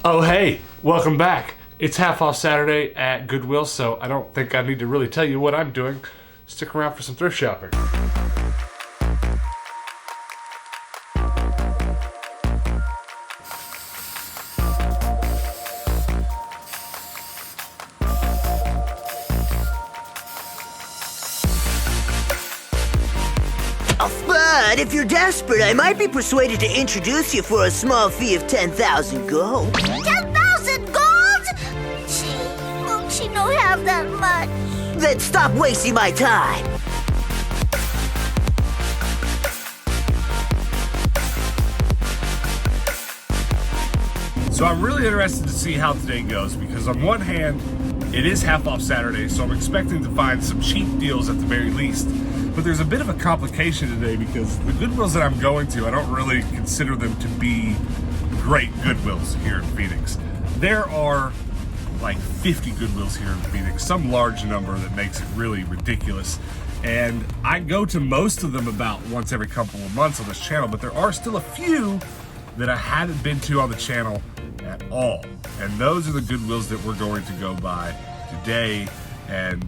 Oh hey, welcome back. It's half off Saturday at Goodwill, so I don't think I need to really tell you what I'm doing. Stick around for some thrift shopping. But if you're desperate, I might be persuaded to introduce you for a small fee of 10,000 gold. 10,000 gold? She don't have that much. Then stop wasting my time. So I'm really interested to see how today goes because on one hand, it is half off Saturday, so I'm expecting to find some cheap deals at the very least. But there's a bit of a complication today because the Goodwills that I'm going to, I don't really consider them to be great Goodwills here in Phoenix. There are like 50 Goodwills here in Phoenix, some large number that makes it really ridiculous. And I go to most of them about once every couple of months on this channel, but there are still a few that I haven't been to on the channel at all. And those are the Goodwills that we're going to go by today. And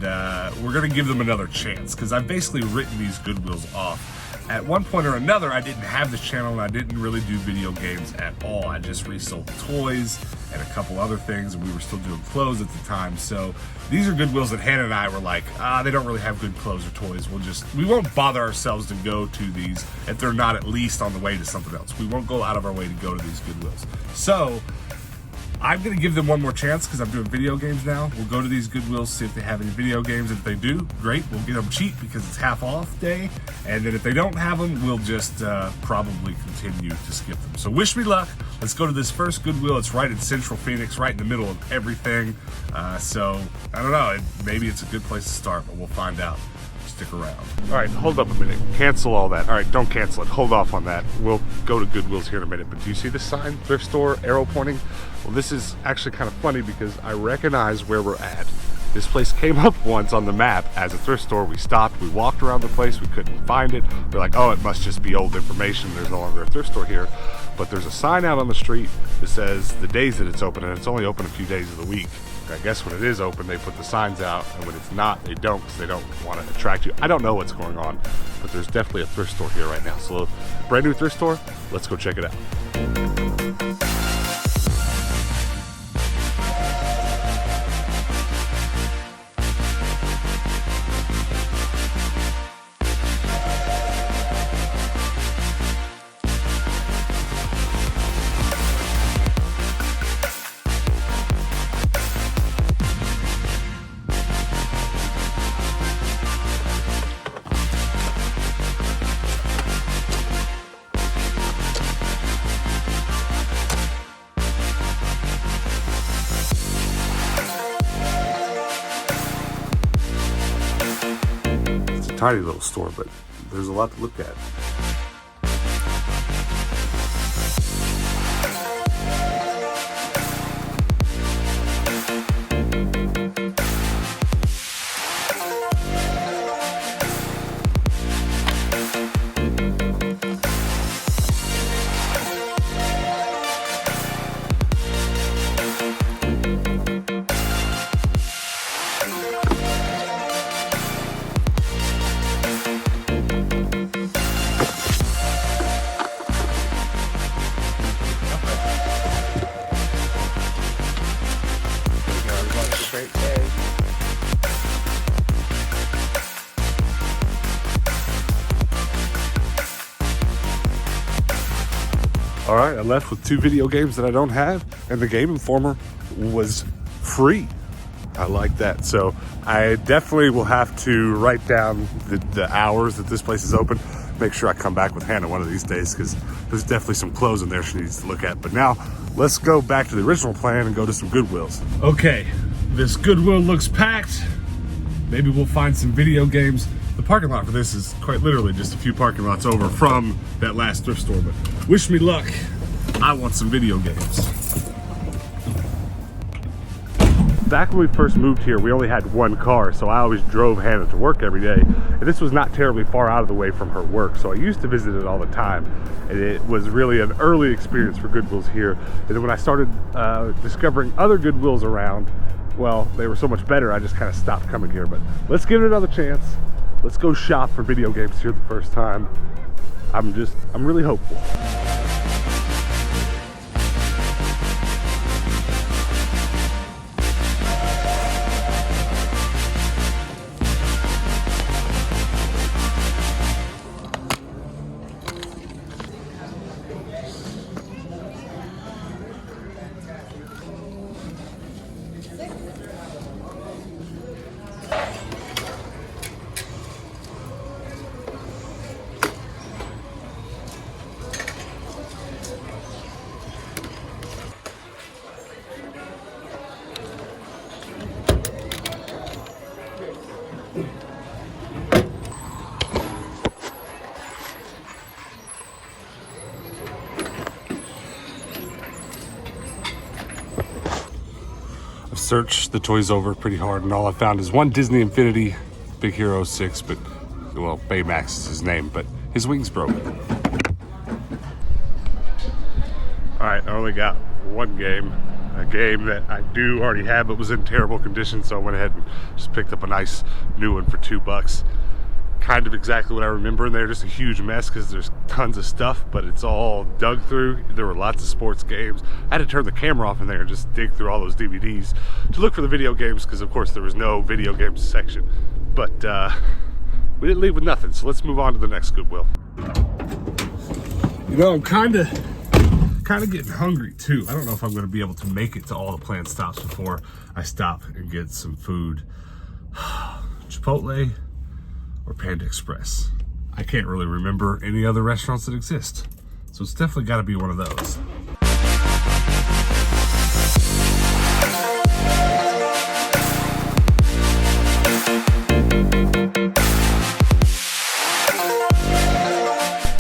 we're going to give them another chance because I've basically written these Goodwills off. At one point or another, I didn't have this channel and I didn't really do video games at all. I just resold toys and a couple other things, and we were still doing clothes at the time. So these are Goodwills that Hannah and I were like, they don't really have good clothes or toys. We won't bother ourselves to go to these if they're not at least on the way to something else. We won't go out of our way to go to these Goodwills. So I'm going to give them one more chance because I'm doing video games now. We'll go to these Goodwills, see if they have any video games. If they do, great. We'll get them cheap because it's half off day. And then if they don't have them, we'll just probably continue to skip them. So wish me luck. Let's go to this first Goodwill. It's right in Central Phoenix, right in the middle of everything. So I don't know. Maybe it's a good place to start, but we'll find out. Stick around. All right, hold up a minute. Cancel all that. All right, don't cancel it. Hold off on that. We'll go to Goodwill's here in a minute. But do you see this sign? Thrift store, arrow pointing? Well, this is actually kind of funny because I recognize where we're at. This place came up once on the map as a thrift store. We stopped, we walked around the place, we couldn't find it. We're like, oh, it must just be old information. There's no longer a thrift store here. But there's a sign out on the street that says the days that it's open, and it's only open a few days of the week. I guess when it is open, they put the signs out, and when it's not, they don't because they don't want to attract you. I don't know what's going on, but there's definitely a thrift store here right now. So, brand new thrift store, let's go check it out. Tiny little store, but there's a lot to look at. All right, I left with 2 video games that I don't have, and the Game Informer was free. I like that. So I definitely will have to write down the hours that this place is open. Make sure I come back with Hannah one of these days because there's definitely some clothes in there she needs to look at. But now let's go back to the original plan and go to some Goodwills. Okay, this Goodwill looks packed. Maybe we'll find some video games. The parking lot for this is quite literally just a few parking lots over from that last thrift store, but wish me luck. I want some video games. back when we first moved here, we only had one car, so I always drove Hannah to work every day. And this was not terribly far out of the way from her work, so I used to visit it all the time. And it was really an early experience for Goodwills here. And then when I started discovering other Goodwills around, well, they were so much better, I just kind of stopped coming here. But let's give it another chance. Let's go shop for video games here the first time. I'm really hopeful. Searched the toys over pretty hard, and all I found is one Disney Infinity Big Hero 6, but, well, Baymax is his name, but his wing's broke. Alright, I only got one game, a game that I do already have but was in terrible condition, so I went ahead and just picked up a nice new one for $2. Kind of exactly what I remember in there, just a huge mess because there's tons of stuff, but it's all dug through. There were lots of sports games. I had to turn the camera off in there and just dig through all those DVDs to look for the video games, because of course there was no video games section. But we didn't leave with nothing, so let's move on to the next Goodwill. You know, I'm kind of getting hungry too. I don't know if I'm going to be able to make it to all the planned stops before I stop and get some food. Chipotle or Panda Express. I can't really remember any other restaurants that exist, so it's definitely got to be one of those.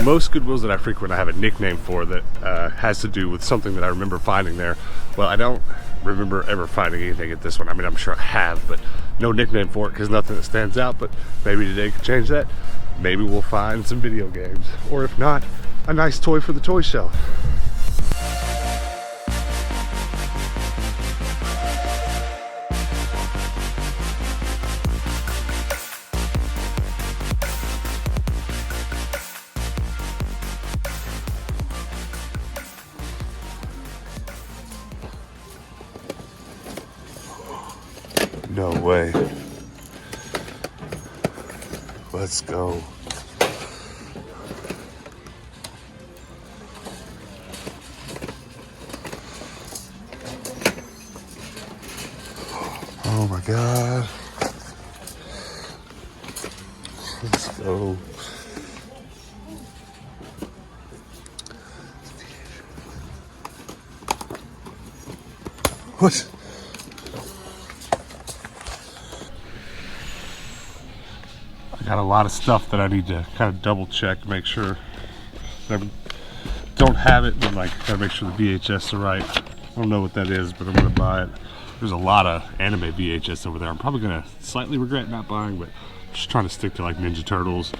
Most Goodwills that I frequent, I have a nickname for that has to do with something that I remember finding there. Well, I don't remember ever finding anything at this one. I mean, I'm sure I have, but no nickname for it because nothing that stands out. But maybe today could change that. Maybe we'll find some video games, or if not, a nice toy for the toy shelf. No way. Let's go. Oh my God. Let's go. What? I got a lot of stuff that I need to kind of double check, make sure that I don't have it, and like gotta make sure the VHS are right. I don't know what that is, but I'm gonna buy it. There's a lot of anime VHS over there. I'm probably gonna slightly regret not buying, but I'm just trying to stick to like Ninja Turtles,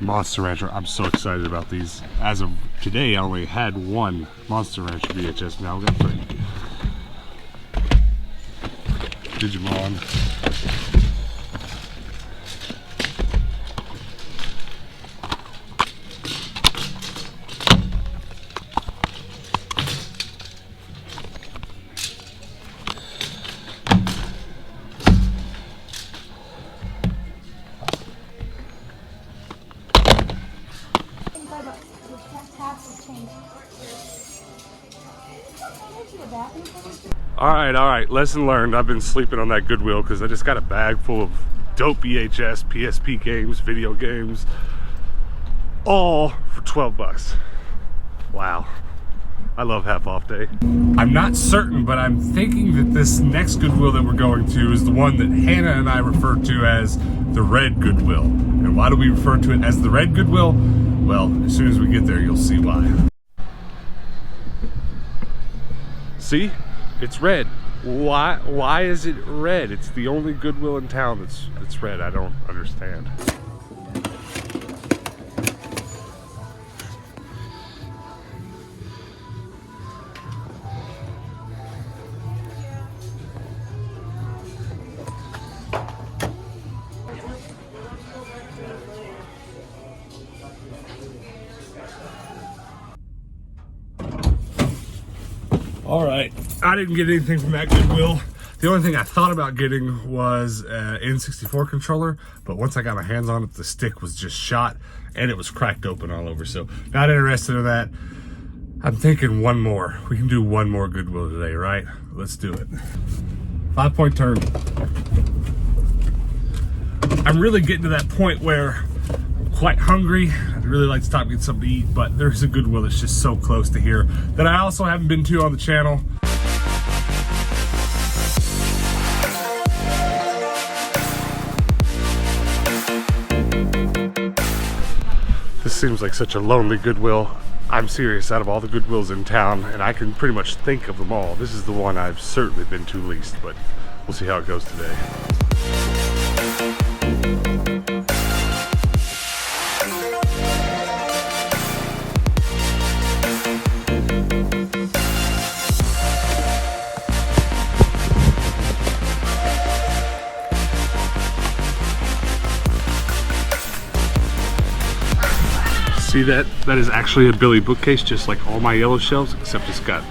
Monster Rancher. I'm so excited about these. As of today, I only had one Monster Rancher VHS. Now we got 3. Digimon. All right, lesson learned. I've been sleeping on that Goodwill because I just got a bag full of dope VHS, PSP games, video games, all for 12 bucks. Wow. I love half off day. I'm not certain, but I'm thinking that this next Goodwill that we're going to is the one that Hannah and I refer to as the Red Goodwill. And why do we refer to it as the Red Goodwill? Well, as soon as we get there, you'll see why. See? It's red. Why is it red? It's the only Goodwill in town that's red. I don't understand. All right, I didn't get anything from that Goodwill. The only thing I thought about getting was an N64 controller, but once I got my hands on it, the stick was just shot and it was cracked open all over. So not interested in that. I'm thinking one more. We can do one more Goodwill today, right? Let's do it. 5-point turn. I'm really getting to that point where I'm quite hungry. I'd really like to stop and get something to eat, but there's a Goodwill that's just so close to here that I also haven't been to on the channel. This seems like such a lonely Goodwill. I'm serious, out of all the Goodwills in town, and I can pretty much think of them all, this is the one I've certainly been to least, but we'll see how it goes today. See that? That is actually a Billy bookcase, just like all my yellow shelves, except it's got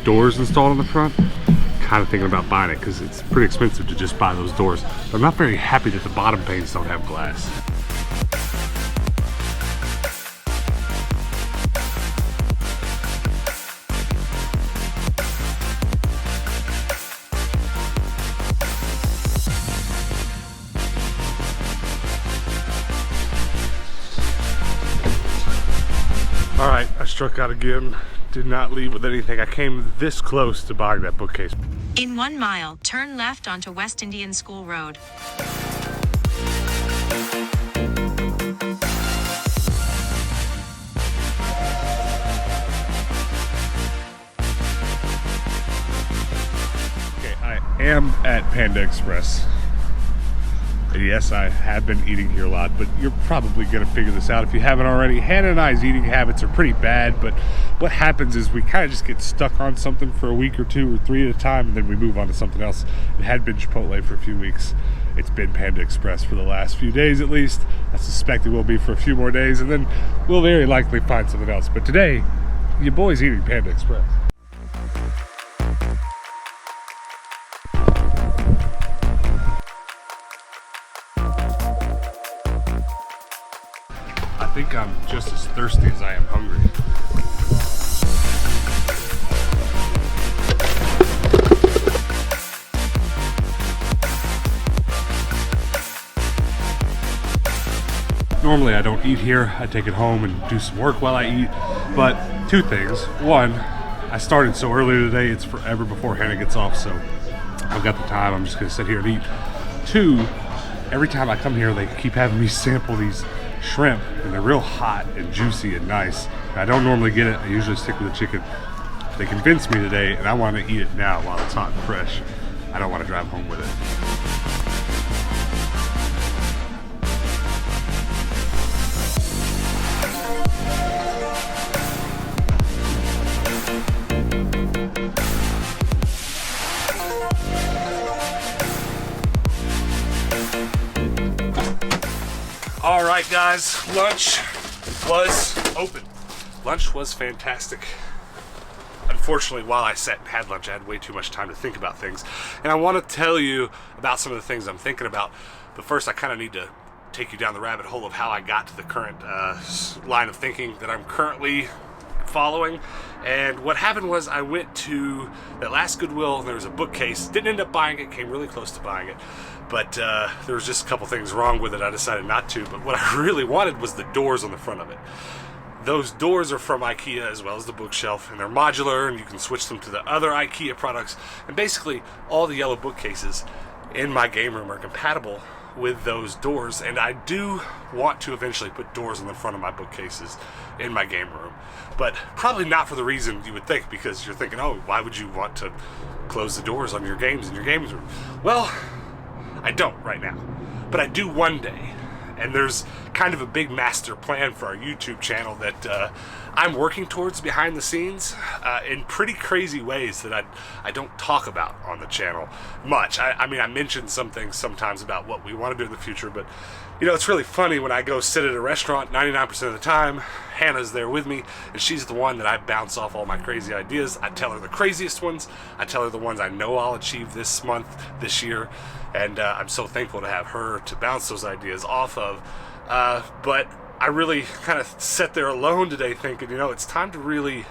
doors installed on the front. Kind of thinking about buying it because it's pretty expensive to just buy those doors. But I'm not very happy that the bottom panes don't have glass. All right, I struck out again. Did not leave with anything. I came this close to buying that bookcase. In 1 mile, turn left onto West Indian School Road. Okay, I am at Panda Express. Yes, I have been eating here a lot, but you're probably gonna figure this out if you haven't already. Hannah and I's eating habits are pretty bad, but what happens is we kind of just get stuck on something for a week or 2 or 3 at a time, and then we move on to something else. It had been Chipotle for a few weeks. It's been Panda Express for the last few days at least. I suspect it will be for a few more days, and then we'll very likely find something else. But today, your boy's eating Panda Express. I think I'm just as thirsty as I am hungry. Normally I don't eat here. I take it home and do some work while I eat. But 2 things. 1, I started so early today, it's forever before Hannah gets off, so I've got the time. I'm just gonna sit here and eat. 2, every time I come here, they keep having me sample these shrimp, and they're real hot and juicy and nice. I don't normally get it. I usually stick with the chicken. They convinced me today, and I want to eat it now while it's hot and fresh. I don't want to drive home with it. All right, guys, lunch was open. Lunch was fantastic. Unfortunately, while I sat and had lunch, I had way too much time to think about things. And I want to tell you about some of the things I'm thinking about. But first, I kind of need to take you down the rabbit hole of how I got to the current line of thinking that I'm currently following. And what happened was I went to that last Goodwill, and there was a bookcase. Didn't end up buying it, came really close to buying it. But there was just a couple things wrong with it. I decided not to. But what I really wanted was the doors on the front of it. Those doors are from IKEA as well as the bookshelf, and they're modular, and you can switch them to the other IKEA products. And basically, all the yellow bookcases in my game room are compatible with those doors, and I do want to eventually put doors on the front of my bookcases in my game room, but probably not for the reason you would think, because you're thinking, oh, why would you want to close the doors on your games in your games room? Well, I don't right now, but I do one day. And there's kind of a big master plan for our YouTube channel that I'm working towards behind the scenes in pretty crazy ways that I don't talk about on the channel much. I mean, I mention some things sometimes about what we want to do in the future, but you know, it's really funny when I go sit at a restaurant 99% of the time. Hannah's there with me, and she's the one that I bounce off all my crazy ideas. I tell her the craziest ones. I tell her the ones I know I'll achieve this month, this year, and I'm so thankful to have her to bounce those ideas off of. But I really kind of sat there alone today thinking, you know, it's time to really,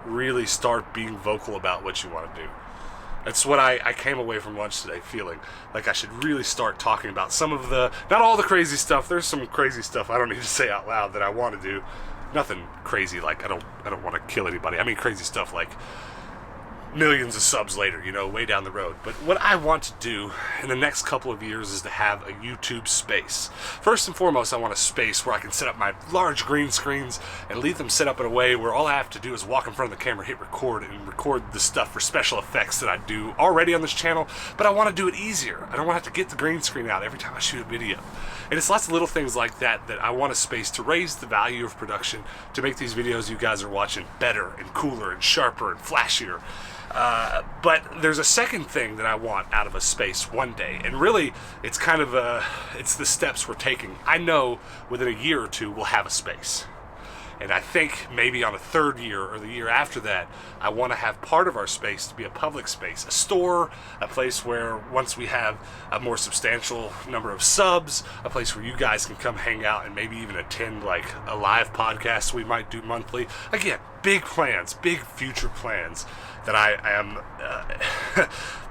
really start being vocal about what you want to do. That's what I came away from lunch today feeling like I should really start talking about some of the, not all the crazy stuff. There's some crazy stuff I don't need to say out loud that I want to do. Nothing crazy like I don't want to kill anybody. I mean crazy stuff like millions of subs later, you know, way down the road. But what I want to do in the next couple of years is to have a YouTube space. First and foremost, I want a space where I can set up my large green screens and leave them set up in a way where all I have to do is walk in front of the camera, hit record, and record the stuff for special effects that I do already on this channel. But I want to do it easier. I don't want to have to get the green screen out every time I shoot a video. And it's lots of little things like that that I want a space to raise the value of production, to make these videos you guys are watching better and cooler and sharper and flashier. But there's a second thing that I want out of a space one day, and really it's kind of it's the steps we're taking. I know within a year or two we'll have a space, and I think maybe on a third year or the year after that, I want to have part of our space to be a public space, a store, a place where once we have a more substantial number of subs, a place where you guys can come hang out and maybe even attend like a live podcast we might do monthly. Again, big plans, big future plans that I am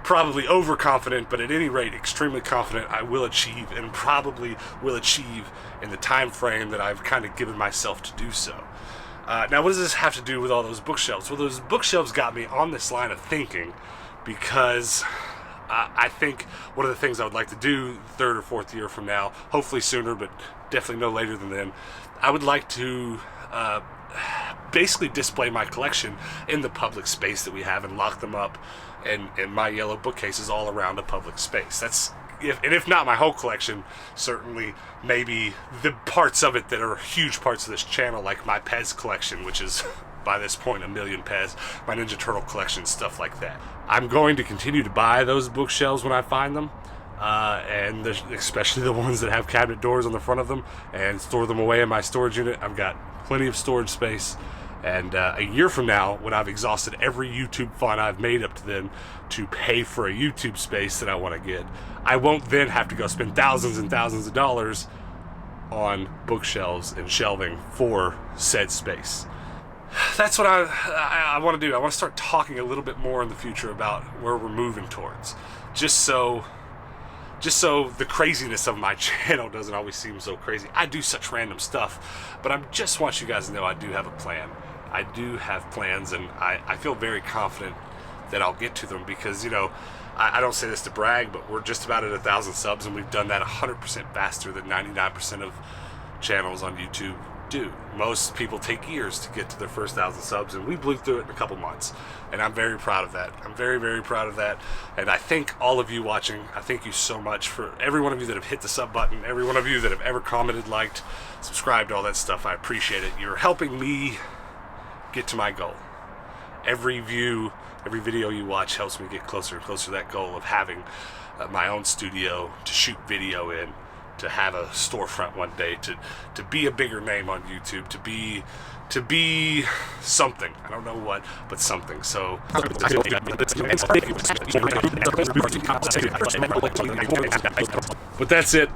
probably overconfident, but at any rate extremely confident I will achieve, and probably will achieve in the time frame that I've kind of given myself to do so. Now, what does this have to do with all those bookshelves? Well, those bookshelves got me on this line of thinking because I think one of the things I would like to do third or fourth year from now, hopefully sooner, but definitely no later than then, I would like to basically display my collection in the public space that we have and lock them up in my yellow bookcases all around a public space. That's if not my whole collection, certainly maybe the parts of it that are huge parts of this channel, like my Pez collection, which is by this point 1 million Pez, my Ninja Turtle collection, stuff like that. I'm going to continue to buy those bookshelves when I find them, and especially the ones that have cabinet doors on the front of them, and store them away in my storage unit. I've got plenty of storage space, and a year from now, when I've exhausted every YouTube fund I've made up to then to pay for a YouTube space that I want to get, I won't then have to go spend thousands and thousands of dollars on bookshelves and shelving for said space. That's what I want to do. I want to start talking a little bit more in the future about where we're moving towards, just so the craziness of my channel doesn't always seem so crazy. I do such random stuff, but I just want you guys to know I do have a plan. I do have plans, and I feel very confident that I'll get to them because, you know, I don't say this to brag, but we're just about at 1,000 subs, and we've done that 100% faster than 99% of channels on YouTube do. Most people take years to get to their first 1,000 subs, and we blew through it in a couple months, and I'm very proud of that. I'm very, very proud of that, and I thank all of you watching. I thank you so much for every one of you that have hit the sub button, every one of you that have ever commented, liked, subscribed, all that stuff. I appreciate it. You're helping me get to my goal. Every view, every video you watch helps me get closer and closer to that goal of having my own studio to shoot video in, to have a storefront one day, to be a bigger name on YouTube, to be something. I don't know what, but something. So but that's it.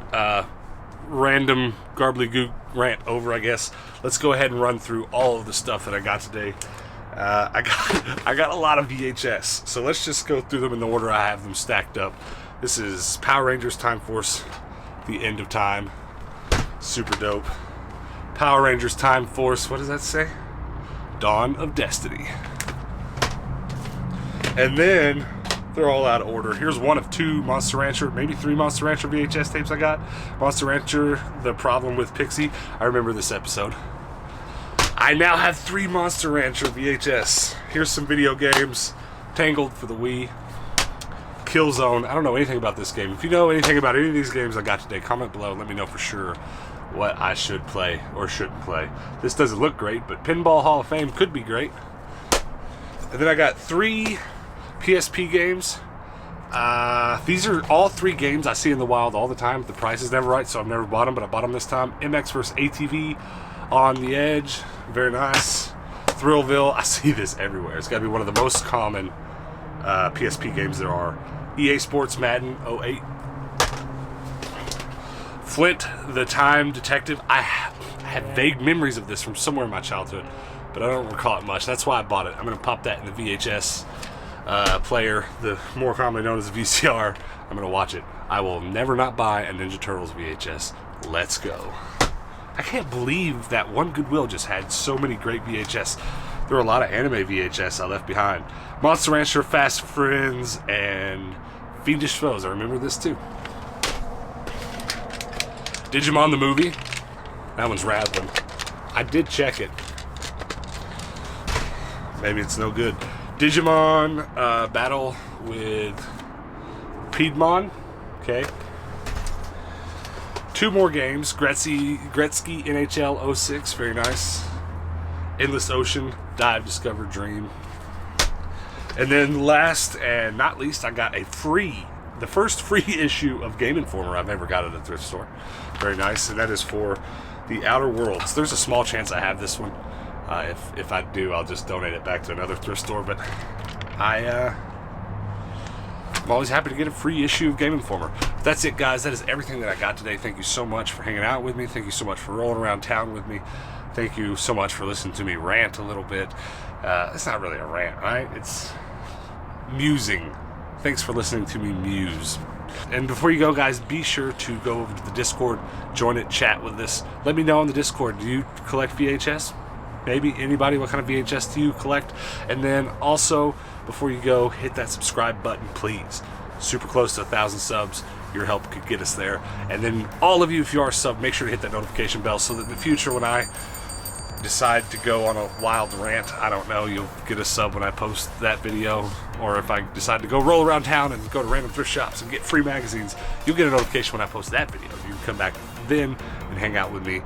Random garbly-gook rant over, I guess. Let's go ahead and run through all of the stuff that I got today. I got a lot of VHS, so let's just go through them in the order I have them stacked up. This is Power Rangers Time Force, The End of Time, super dope. Power Rangers Time Force, what does that say? Dawn of Destiny. And then they're all out of order. Here's one of 2 Monster Rancher, maybe 3 Monster Rancher VHS tapes I got. Monster Rancher, The Problem with Pixie. I remember this episode. I now have 3 Monster Rancher VHS. Here's some video games. Tangled for the Wii. Killzone. I don't know anything about this game. If you know anything about any of these games I got today, comment below and let me know for sure what I should play or shouldn't play. This doesn't look great, but Pinball Hall of Fame could be great. And then I got 3 PSP games. These are all 3 games I see in the wild all the time. The price is never right, so I've never bought them, but I bought them this time. MX vs. ATV, On the Edge, very nice. Thrillville, I see this everywhere. It's got to be one of the most common PSP games there are. EA Sports Madden 08. Flint, the Time Detective. I have vague memories of this from somewhere in my childhood, but I don't recall it much. That's why I bought it. I'm going to pop that in the VHS player, the more commonly known as a VCR. I'm going to watch it. I will never not buy a Ninja Turtles VHS. Let's go. I can't believe that one Goodwill just had so many great VHS. There were a lot of anime VHS I left behind. Monster Rancher, Fast Friends, and Fiendish Foes. I remember this too. Digimon the movie. That one's rad one. I did check it. Maybe it's no good. Digimon Battle with Piedmon. Okay. 2 more games. Gretzky NHL 06. Very nice. Endless Ocean. Dive, Discover, Dream. And then last and not least, I got the first free issue of Game Informer I've ever got at a thrift store. Very nice. And that is for The Outer Worlds. There's a small chance I have this one. If I do, I'll just donate it back to another thrift store. But I'm always happy to get a free issue of Game Informer. That's it, guys. That is everything that I got today. Thank you so much for hanging out with me. Thank you so much for rolling around town with me. Thank you so much for listening to me rant a little bit. It's not really a rant, right? It's musing. Thanks for listening to me muse. And before you go, guys, be sure to go over to the Discord, join it, chat with us. Let me know on the Discord, do you collect VHS? Maybe anybody, what kind of VHS do you collect? And then also, before you go, hit that subscribe button, please. Super close to 1,000 subs. Your help could get us there. And then all of you, if you are subbed, make sure to hit that notification bell so that in the future when I decide to go on a wild rant, I don't know, you'll get a sub when I post that video. Or if I decide to go roll around town and go to random thrift shops and get free magazines, you'll get a notification when I post that video. You can come back then and hang out with me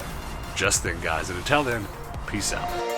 just then, guys. And until then, peace out.